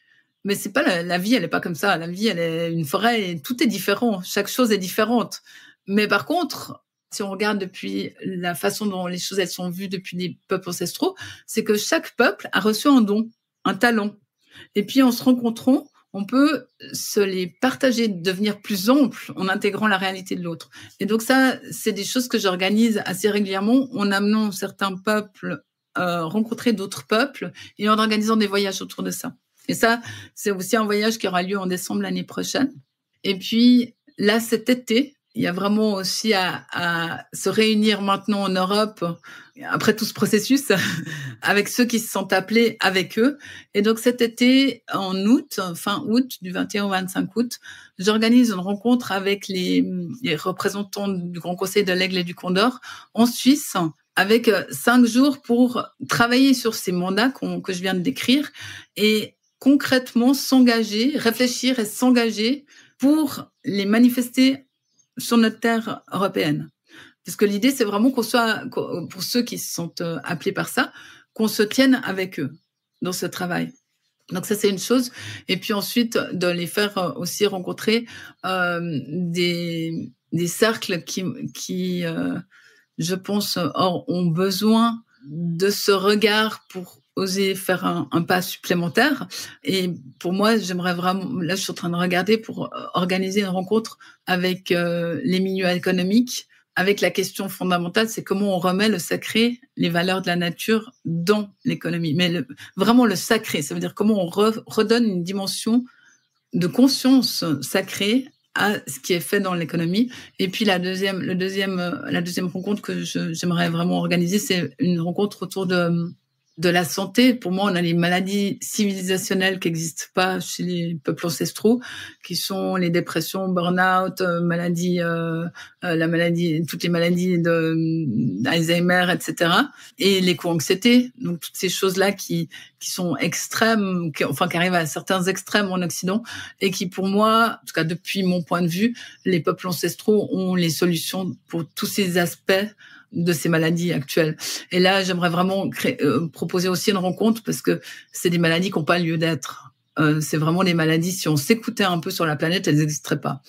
mais c'est pas la vie, elle est pas comme ça. La vie, elle est une forêt et tout est différent. Chaque chose est différente. Mais par contre, si on regarde depuis la façon dont les choses elles sont vues depuis les peuples ancestraux, c'est que chaque peuple a reçu un don, un talent. Et puis en se rencontrant, on peut se les partager, devenir plus ample en intégrant la réalité de l'autre. Et donc ça, c'est des choses que j'organise assez régulièrement en amenant certains peuples rencontrer d'autres peuples et en organisant des voyages autour de ça. Et ça, c'est aussi un voyage qui aura lieu en décembre l'année prochaine. Et puis, là, cet été, il y a vraiment aussi à se réunir maintenant en Europe, après tout ce processus, avec ceux qui se sont appelés avec eux. Et donc cet été, en août, fin août, du 21 au 25 août, j'organise une rencontre avec les représentants du Grand Conseil de l'Aigle et du Condor en Suisse, avec 5 jours pour travailler sur ces mandats que je viens de décrire et concrètement s'engager, réfléchir et s'engager pour les manifester sur notre terre européenne. Parce que l'idée, c'est vraiment qu'on soit, pour ceux qui se sont appelés par ça, qu'on se tienne avec eux dans ce travail. Donc ça, c'est une chose. Et puis ensuite, de les faire aussi rencontrer des cercles qui je pense, ont besoin de ce regard pour oser faire un pas supplémentaire. Et pour moi, j'aimerais vraiment, là, je suis en train de regarder pour organiser une rencontre avec les milieux économiques, avec la question fondamentale, c'est comment on remet le sacré, les valeurs de la nature dans l'économie. Mais vraiment le sacré, ça veut dire comment on redonne une dimension de conscience sacrée à ce qui est fait dans l'économie. Et puis la deuxième rencontre que j'aimerais vraiment organiser, c'est une rencontre autour de la santé. Pour moi, on a les maladies civilisationnelles qui n'existent pas chez les peuples ancestraux, qui sont les dépressions, burn-out, toutes les maladies d'Alzheimer, etc. Et l'éco-anxiété. Donc, toutes ces choses-là qui sont extrêmes, qui arrivent à certains extrêmes en Occident et qui, pour moi, en tout cas, depuis mon point de vue, les peuples ancestraux ont les solutions pour tous ces aspects de ces maladies actuelles. Et là, j'aimerais vraiment proposer aussi une rencontre parce que c'est des maladies qui n'ont pas lieu d'être. C'est vraiment des maladies, si on s'écoutait un peu sur la planète, elles n'existeraient pas.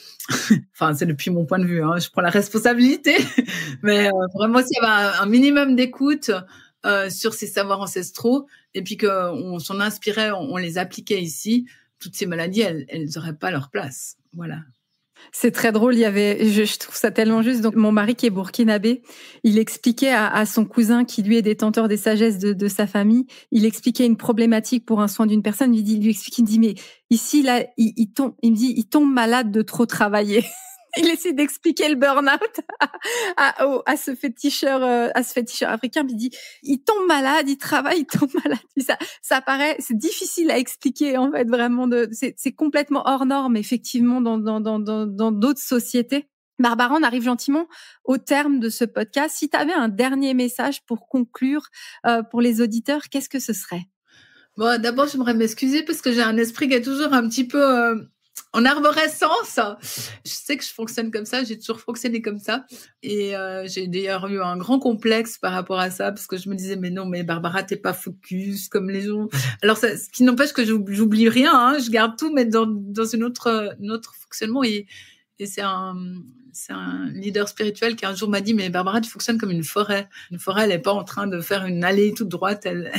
Enfin, c'est depuis mon point de vue, hein, je prends la responsabilité. Mais vraiment, s'il y avait un minimum d'écoute sur ces savoirs ancestraux et puis qu'on s'en inspirait, on les appliquait ici, toutes ces maladies, elles n'auraient pas leur place. Voilà. C'est très drôle, je trouve ça tellement juste. Donc, mon mari qui est burkinabé, il expliquait à son cousin qui lui est détenteur des sagesses de sa famille, il expliquait une problématique pour un soin d'une personne, il me dit, mais ici, là, il tombe malade de trop travailler. Il essaie d'expliquer le burn-out à ce féticheur africain. Il dit, il tombe malade, il travaille, il tombe malade. Ça paraît, c'est difficile à expliquer, en fait, vraiment c'est complètement hors norme, effectivement, dans d'autres sociétés. Barbara, on arrive gentiment au terme de ce podcast. Si tu avais un dernier message pour conclure, pour les auditeurs, qu'est-ce que ce serait? Bon, d'abord, j'aimerais m'excuser parce que j'ai un esprit qui est toujours un petit peu, en arborescence. Je sais que je fonctionne comme ça, j'ai toujours fonctionné comme ça. Et j'ai d'ailleurs eu un grand complexe par rapport à ça, parce que je me disais, mais non, mais Barbara, t'es pas focus comme les gens. Alors, ce qui n'empêche que j'oublie rien, hein, je garde tout, mais dans une autre fonctionnement. Et c'est un leader spirituel qui un jour m'a dit, mais Barbara, tu fonctionnes comme une forêt. Une forêt, elle n'est pas en train de faire une allée toute droite, elle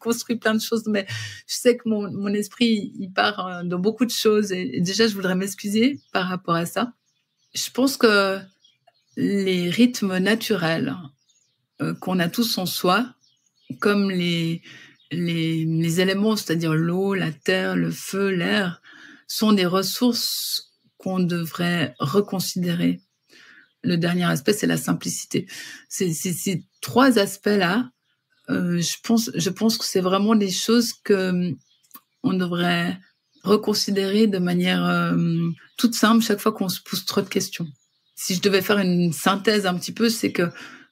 construit plein de choses. Mais je sais que mon esprit, il part de beaucoup de choses. Et déjà, je voudrais m'excuser par rapport à ça. Je pense que les rythmes naturels qu'on a tous en soi, comme les éléments, c'est-à-dire l'eau, la terre, le feu, l'air, sont des ressources qu'on devrait reconsidérer. Le dernier aspect, c'est la simplicité. Ces 3 aspects-là, je pense que c'est vraiment des choses que on devrait reconsidérer de manière toute simple chaque fois qu'on se pose trop de questions. Si je devais faire une synthèse un petit peu, c'est que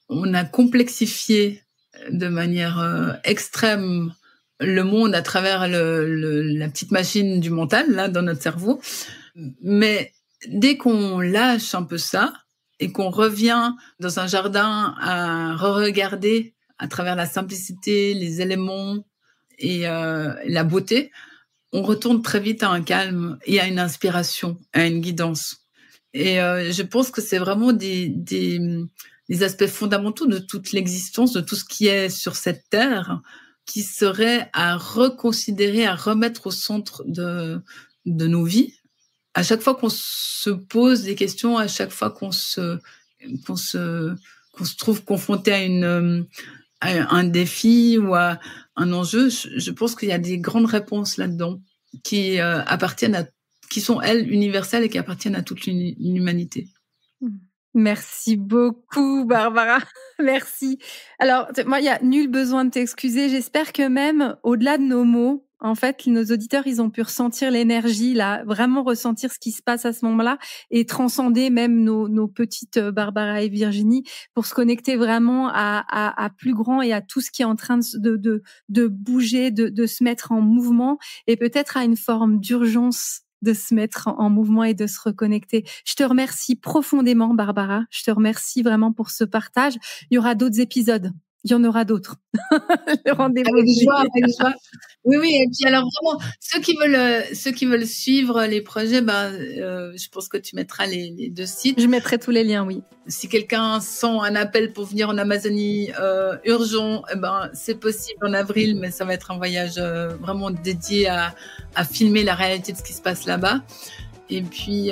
on a complexifié de manière extrême le monde à travers la petite machine du mental, là, dans notre cerveau. Mais dès qu'on lâche un peu ça et qu'on revient dans un jardin à re-regarder à travers la simplicité, les éléments et la beauté, on retourne très vite à un calme et à une inspiration, à une guidance. Et je pense que c'est vraiment des aspects fondamentaux de toute l'existence, de tout ce qui est sur cette terre, qui serait à reconsidérer, à remettre au centre de nos vies. À chaque fois qu'on se pose des questions, à chaque fois qu'on se trouve confronté un défi ou à un enjeu, je pense qu'il y a des grandes réponses là-dedans qui qui sont, elles, universelles et qui appartiennent à toute l'humanité. Merci beaucoup, Barbara. Merci. Alors, moi, il y a nul besoin de t'excuser. J'espère que même au-delà de nos mots, en fait, nos auditeurs, ils ont pu ressentir l'énergie, là, vraiment ressentir ce qui se passe à ce moment-là et transcender même nos petites Barbara et Virginie pour se connecter vraiment à plus grand et à tout ce qui est en train de bouger, de se mettre en mouvement et peut-être à une forme d'urgence de se mettre en mouvement et de se reconnecter. Je te remercie profondément, Barbara. Je te remercie vraiment pour ce partage. Il y aura d'autres épisodes. Il y en aura d'autres. Le rendez-vous. Avec joie. Oui, oui. Et puis alors vraiment, ceux qui veulent suivre les projets, je pense que tu mettras les 2 sites. Je mettrai tous les liens, oui. Si quelqu'un sent un appel pour venir en Amazonie urgent, c'est possible en avril, mais ça va être un voyage vraiment dédié à filmer la réalité de ce qui se passe là-bas. Et puis,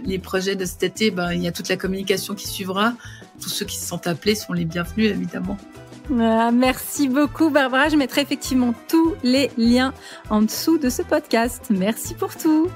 les projets de cet été, il y a toute la communication qui suivra. Tous ceux qui se sont appelés sont les bienvenus, évidemment. Merci beaucoup, Barbara. Je mettrai effectivement tous les liens en dessous de ce podcast. Merci pour tout.